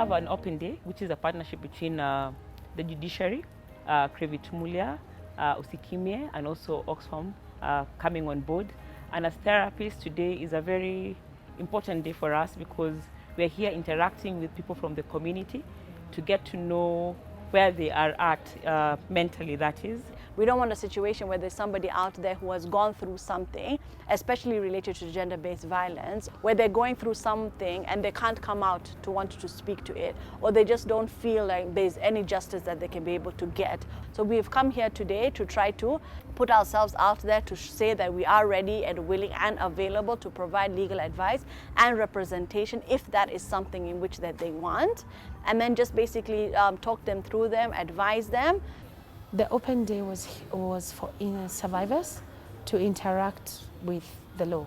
have an open day, which is a partnership between the Judiciary, Crevit Mulier, Usikimie, and also Oxfam coming on board. And as therapists, today is a very important day for us because we're here interacting with people from the community to get to know where they are at mentally, that is. We don't want a situation where there's somebody out there who has gone through something, especially related to gender-based violence, where they're going through something and they can't come out to want to speak to it, or they just don't feel like there's any justice that they can be able to get. So we've come here today to try to put ourselves out there to say that we are ready and willing and available to provide legal advice and representation if that is something in which that they want, and then just basically talk them through them, advise them. The open day was for survivors to interact with the law,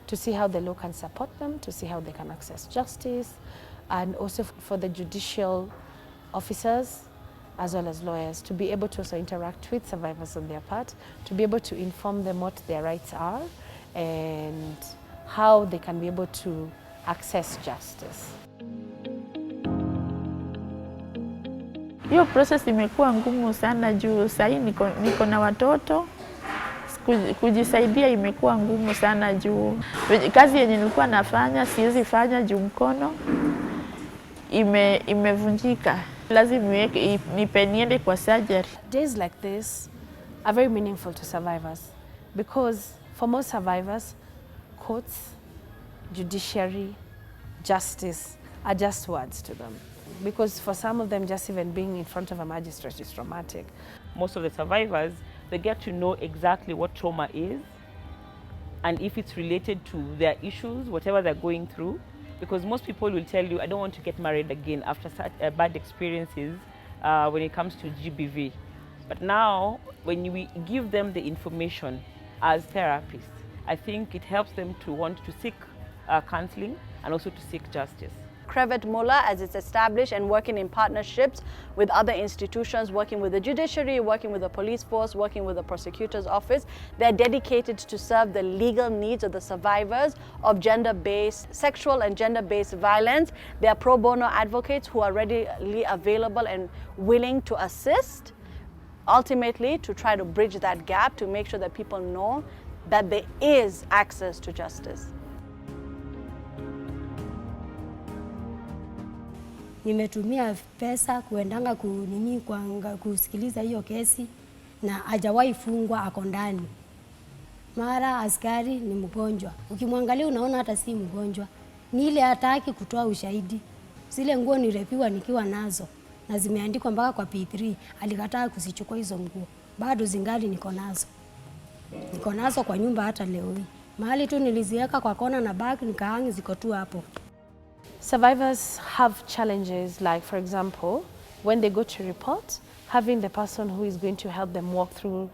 to see how the law can support them, to see how they can access justice, and also for the judicial officers as well as lawyers to be able to also interact with survivors on their part, to be able to inform them what their rights are and how they can be able to access justice. Hiyo process imekuwa ngumu sana juu sahii niko na watoto. Kujisaidia imekuwa ngumu sana juu kazi yenye nilikuwa nafanya siwezi fanya juu mkono imevunjika. Lazima niende kwa surgery. Days like this are very meaningful to survivors because for most survivors, courts, judiciary, justice are just words to them. Because for some of them, just even being in front of a magistrate is traumatic. Most of the survivors, they get to know exactly what trauma is and if it's related to their issues, whatever they're going through. Because most people will tell you, I don't want to get married again after such bad experiences when it comes to GBV. But now, when we give them the information as therapists, I think it helps them to want to seek counseling and also to seek justice. Crevit Mulier, as it's established and working in partnerships with other institutions, working with the judiciary, working with the police force, working with the prosecutor's office, they're dedicated to serve the legal needs of the survivors of gender-based, sexual and gender-based violence. They are pro bono advocates who are readily available and willing to assist, ultimately to try to bridge that gap, to make sure that people know that there is access to justice. Nimetumia pesa kuendanga kusikiliza hiyo kesi na hajawahi fungwa, ako ndani. Mara askari ni mgonjwa. Ukimwangalia unaona hata si mgonjwa. Ni ile hataki kutoa ushahidi. Zile nguo nirepiwa nikiwa nazo na zimeandikwa mpaka kwa P3. Alikataa kuzichukua hizo nguo. Bado zingali niko nazo. Niko nazo kwa nyumba hata leo hii. Mahali tu niliziweka kwa kona na bag nikahangi ziko tu hapo. Survivors have challenges like, for example, when they go to report, having the person who is going to help them walk through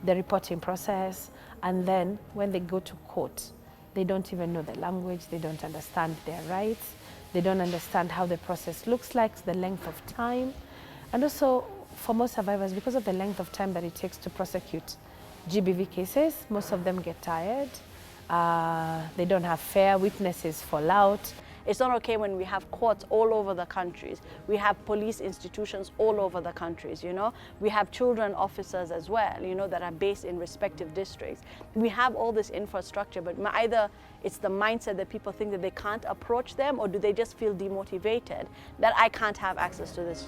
the reporting process, and then when they go to court, they don't even know the language, they don't understand their rights, they don't understand how the process looks like, the length of time. And also, for most survivors, because of the length of time that it takes to prosecute GBV cases, most of them get tired, they don't have fair, witnesses fall out. It's not okay when we have courts all over the countries. We have police institutions all over the countries, you know. We have children officers as well, you know, that are based in respective districts. We have all this infrastructure, but either it's the mindset that people think that they can't approach them, or do they just feel demotivated that I can't have access to this.